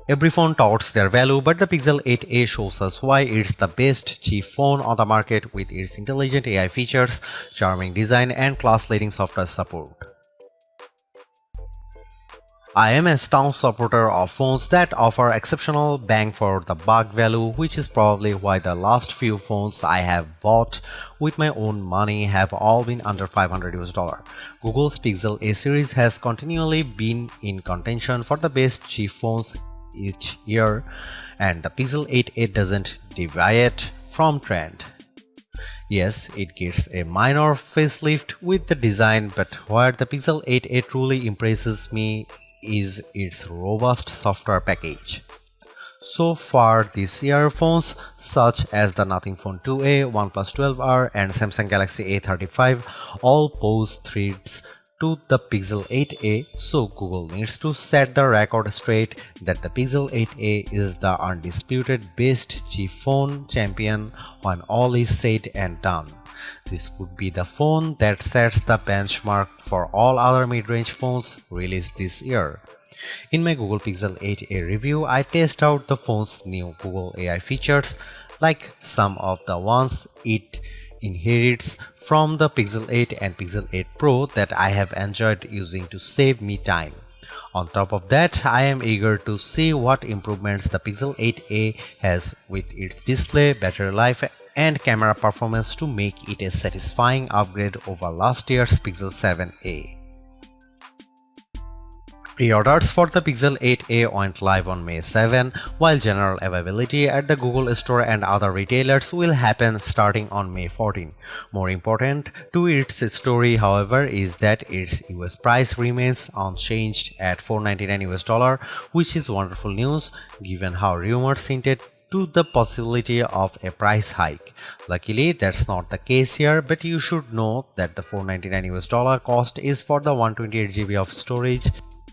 Every phone touts their value, but the Pixel 8a shows us why it's the best cheap phone on the market with its intelligent AI features, charming design, and class-leading software support. I am a staunch supporter of phones that offer exceptional bang for the buck value, which is probably why the last few phones I have bought with my own money have all been under $500. Google's Pixel A series has continually been in contention for the best cheap phones each year, and the Pixel 8a doesn't deviate from trend. Yes, it gets a minor facelift with the design, but where the Pixel 8a truly impresses me is its robust software package. So far this year, phones such as the Nothing Phone 2a, OnePlus 12R, and Samsung Galaxy A35 all pose threats to the Pixel 8a, so Google needs to set the record straight that the Pixel 8a is the undisputed best cheap phone champion when all is said and done. This could be the phone that sets the benchmark for all other mid-range phones released this year. In my Google Pixel 8a review, I test out the phone's new Google AI features, like some of the ones it inherits from the Pixel 8 and Pixel 8 Pro that I have enjoyed using to save me time. On top of that, I am eager to see what improvements the Pixel 8a has with its display, battery life, and camera performance to make it a satisfying upgrade over last year's Pixel 7a. Pre-orders for the Pixel 8a went live on May 7, while general availability at the Google Store and other retailers will happen starting on May 14. More important to its story, however, is that its US price remains unchanged at $499, which is wonderful news given how rumors hinted to the possibility of a price hike. Luckily, that's not the case here, but you should know that the $499 cost is for the 128GB of storage.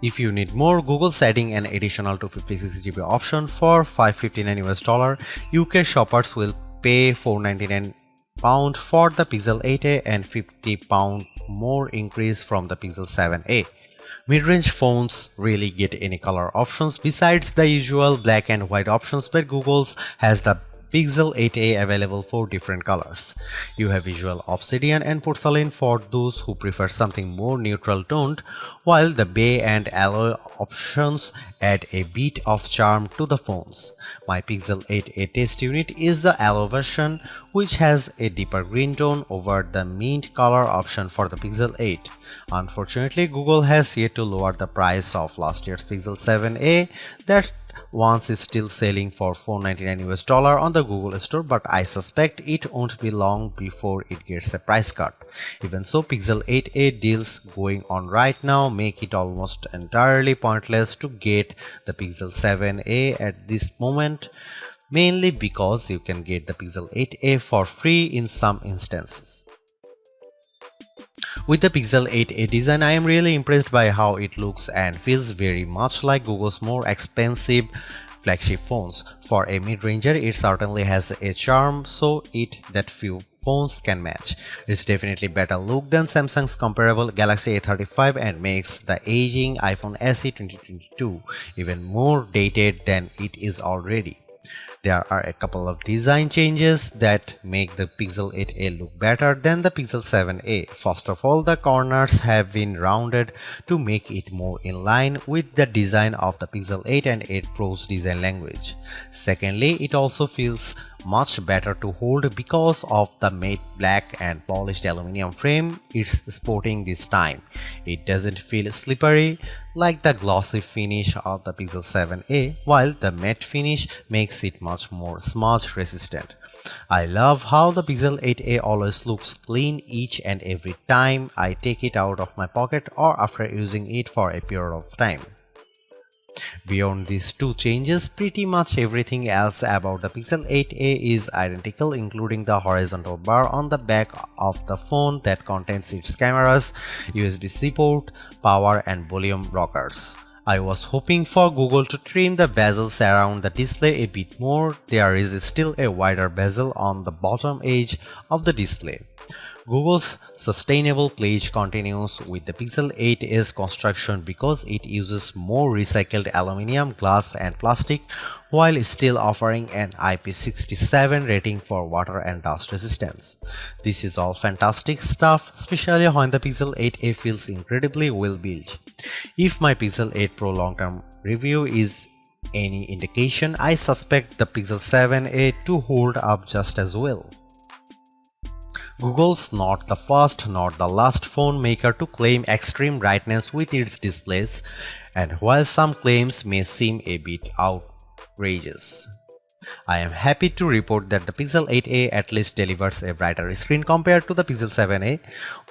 If you need more, Google's adding an additional 256GB option for $559. UK shoppers will pay £499 for the Pixel 8a and £50 more increase from the Pixel 7a. Mid-range phones really get any color options besides the usual black and white options, but Google's has the Pixel 8a available for different colors. You have visual obsidian and porcelain for those who prefer something more neutral toned, while the bay and alloy options add a bit of charm to the phones. My Pixel 8a test unit is the alloy version, which has a deeper green tone over the mint color option for the Pixel 8. Unfortunately, Google has yet to lower the price of last year's Pixel 7a. That once is still selling for $499 on the Google Store, but I suspect it won't be long before it gets a price cut. Even so, Pixel 8a deals going on right now make it almost entirely pointless to get the Pixel 7a at this moment, mainly because you can get the Pixel 8a for free in some instances. With the Pixel 8a design, I am really impressed by how it looks and feels very much like Google's more expensive flagship phones. For a mid-ranger, it certainly has a charm that few phones can match. It's definitely better look than Samsung's comparable Galaxy A35 and makes the aging iPhone SE 2022 even more dated than it is already. There are a couple of design changes that make the Pixel 8a look better than the Pixel 7a. First of all, the corners have been rounded to make it more in line with the design of the Pixel 8 and 8 Pro's design language. Secondly, it also feels much better to hold because of the matte black and polished aluminum frame it's sporting this time. It doesn't feel slippery like the glossy finish of the Pixel 7a, while the matte finish makes it much more smudge resistant. I love how the Pixel 8a always looks clean each and every time I take it out of my pocket or after using it for a period of time. Beyond these two changes, pretty much everything else about the Pixel 8a is identical, including the horizontal bar on the back of the phone that contains its cameras, USB-C port, power and volume rockers. I was hoping for Google to trim the bezels around the display a bit more. There is still a wider bezel on the bottom edge of the display. Google's sustainable pledge continues with the Pixel 8's construction because it uses more recycled aluminum, glass, and plastic while still offering an IP67 rating for water and dust resistance. This is all fantastic stuff, especially when the Pixel 8a feels incredibly well built. If my Pixel 8 Pro long-term review is any indication, I suspect the Pixel 7a to hold up just as well. Google's not the first nor the last phone maker to claim extreme brightness with its displays, and while some claims may seem a bit outrageous, I am happy to report that the Pixel 8a at least delivers a brighter screen compared to the Pixel 7a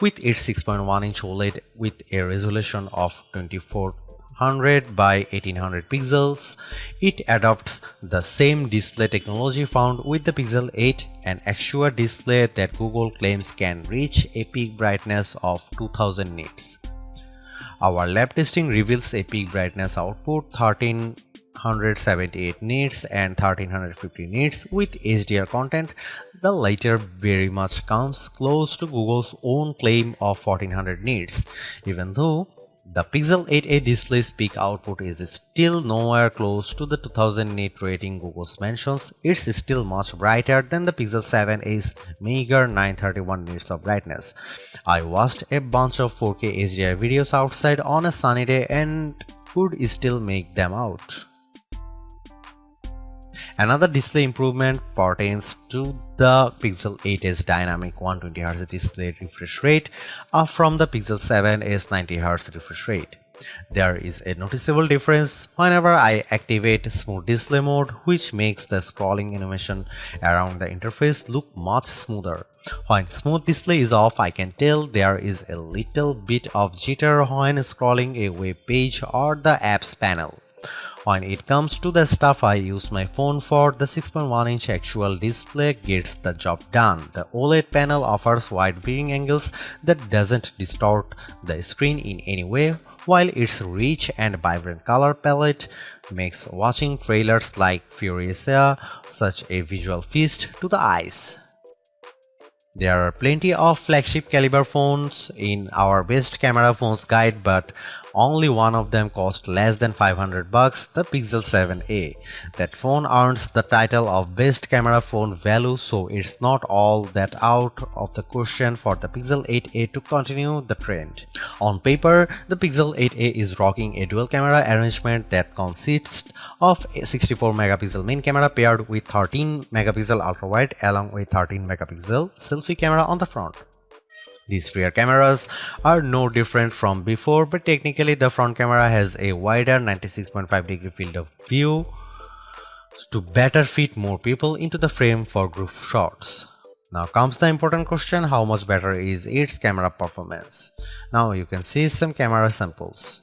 with its 6.1-inch OLED with a resolution of 2400 by 1800 pixels. It adopts the same display technology found with the Pixel 8, an actual display that Google claims can reach a peak brightness of 2000 nits. Our lab testing reveals a peak brightness output 1378 nits and 1350 nits with HDR content. The latter very much comes close to Google's own claim of 1400 nits, even though the Pixel 8a display's peak output is still nowhere close to the 2000 nit rating Google mentions. It's still much brighter than the Pixel 7a's meager 931 nits of brightness. I watched a bunch of 4K HDR videos outside on a sunny day and could still make them out. Another display improvement pertains to the Pixel 8's dynamic 120Hz display refresh rate up from the Pixel 7's 90Hz refresh rate. There is a noticeable difference whenever I activate smooth display mode, which makes the scrolling animation around the interface look much smoother. When smooth display is off, I can tell there is a little bit of jitter when scrolling a web page or the apps panel. When it comes to the stuff I use my phone for, the 6.1-inch actual display gets the job done. The OLED panel offers wide viewing angles that doesn't distort the screen in any way, while its rich and vibrant color palette makes watching trailers like Furiosa such a visual feast to the eyes. There are plenty of flagship caliber phones in our best camera phones guide, but only one of them cost less than $500, the Pixel 7a. That phone earns the title of best camera phone value, so it's not all that out of the question for the Pixel 8a to continue the trend. On paper, the Pixel 8a is rocking a dual camera arrangement that consists of a 64 megapixel main camera paired with 13 megapixel ultra wide along with 13 megapixel selfie camera on the front. These rear cameras are no different from before, but technically the front camera has a wider 96.5 degree field of view to better fit more people into the frame for group shots. Now comes the important question: how much better is its camera performance? Now you can see some camera samples.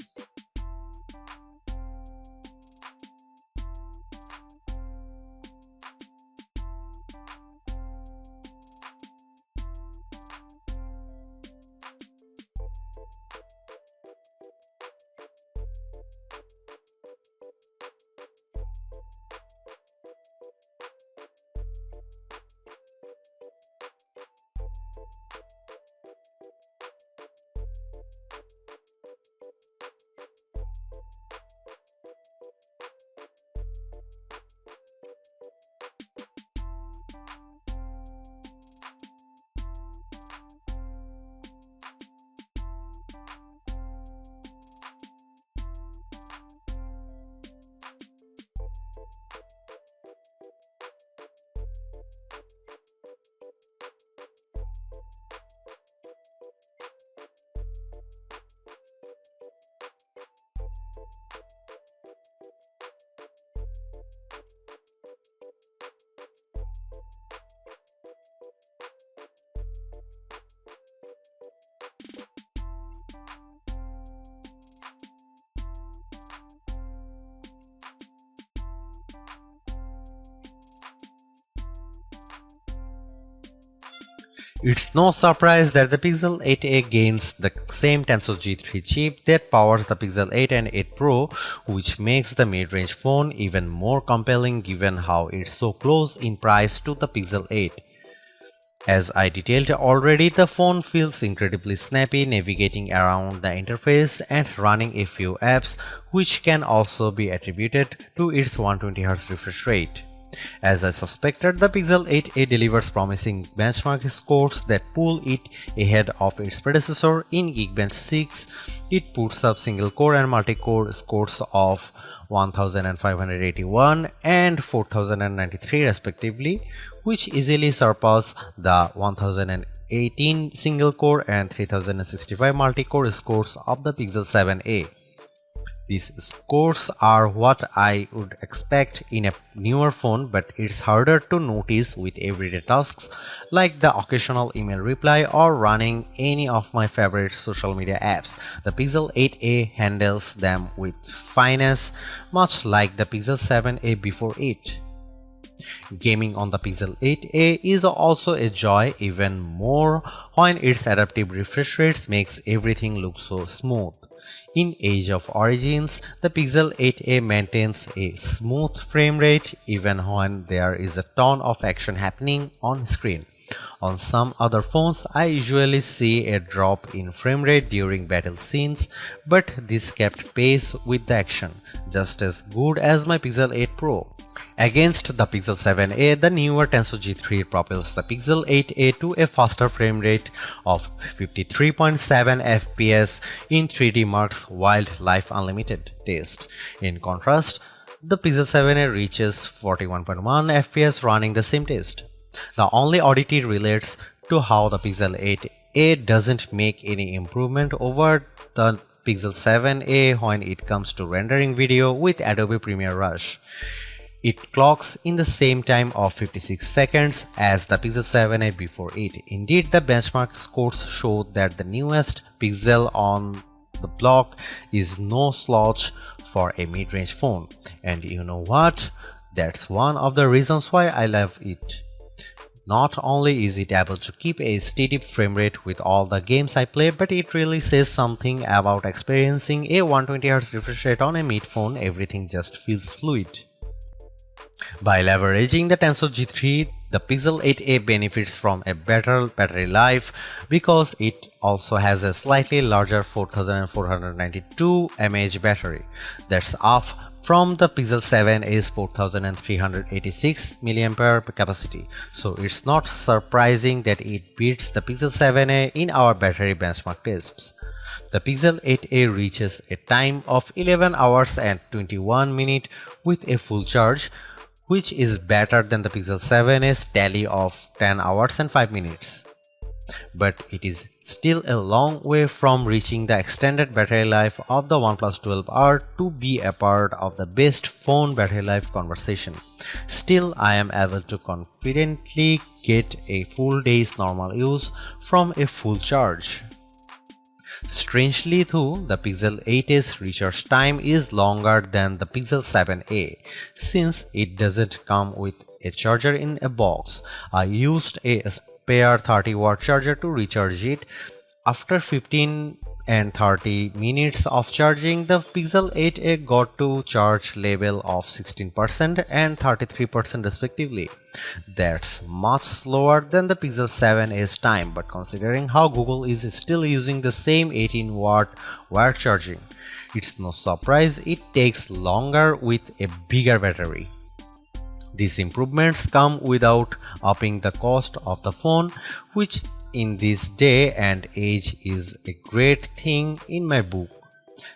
It's no surprise that the Pixel 8a gains the same Tensor G3 chip that powers the Pixel 8 and 8 Pro, which makes the mid-range phone even more compelling given how it's so close in price to the Pixel 8. As I detailed already, the phone feels incredibly snappy navigating around the interface and running a few apps, which can also be attributed to its 120Hz refresh rate. As I suspected, the Pixel 8a delivers promising benchmark scores that pull it ahead of its predecessor. In Geekbench 6, it puts up single-core and multi-core scores of 1581 and 4093 respectively, which easily surpass the 1018 single-core and 3065 multi-core scores of the Pixel 7a. These scores are what I would expect in a newer phone, but it's harder to notice with everyday tasks like the occasional email reply or running any of my favorite social media apps. The Pixel 8a handles them with finesse, much like the Pixel 7a before it. Gaming on the Pixel 8a is also a joy, even more when its adaptive refresh rates makes everything look so smooth. In Age of Origins, the Pixel 8a maintains a smooth frame rate even when there is a ton of action happening on screen. On some other phones, I usually see a drop in frame rate during battle scenes, but this kept pace with the action, just as good as my Pixel 8 Pro. Against the Pixel 7a, the newer Tensor G3 propels the Pixel 8a to a faster frame rate of 53.7 fps in 3D Mark's Wildlife Unlimited test. In contrast, the Pixel 7a reaches 41.1 fps running the same test. The only oddity relates to how the Pixel 8a doesn't make any improvement over the Pixel 7a when it comes to rendering video with Adobe Premiere Rush. It clocks in the same time of 56 seconds as the Pixel 7a before it. Indeed, the benchmark scores show that the newest Pixel on the block is no slouch for a mid-range phone. And you know what? That's one of the reasons why I love it. Not only is it able to keep a steady frame rate with all the games I play, but it really says something about experiencing a 120Hz refresh rate on a mid phone. Everything just feels fluid. By leveraging the Tensor G3, the Pixel 8a benefits from a better battery life because it also has a slightly larger 4492 mAh battery. That's up from the Pixel 7a's 4386 mAh capacity. So it's not surprising that it beats the Pixel 7a in our battery benchmark tests. The Pixel 8a reaches a time of 11 hours and 21 minutes with a full charge, which is better than the Pixel 7a's tally of 10 hours and 5 minutes. But it is still a long way from reaching the extended battery life of the OnePlus 12R to be a part of the best phone battery life conversation. Still, I am able to confidently get a full day's normal use from a full charge. Strangely though, the Pixel 8a's recharge time is longer than the Pixel 7a, since it doesn't come with a charger in a box. I used a spare 30-watt charger to recharge it. After 15 and 30 minutes of charging, the Pixel 8a got to charge level of 16% and 33% respectively. That's much slower than the Pixel 7a's time, but considering how Google is still using the same 18-watt wired charging, it's no surprise it takes longer with a bigger battery. These improvements come without upping the cost of the phone, which in this day and age is a great thing in my book.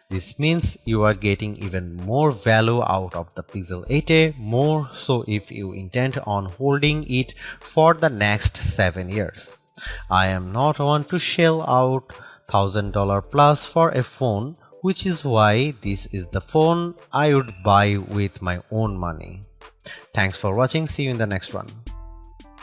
This means you are getting even more value out of the Pixel 8a, more so if you intend on holding it for the next 7 years. I am not one to shell out $1000 plus for a phone, which is why this is the phone I would buy with my own money. Thanks for watching. See you in the next one.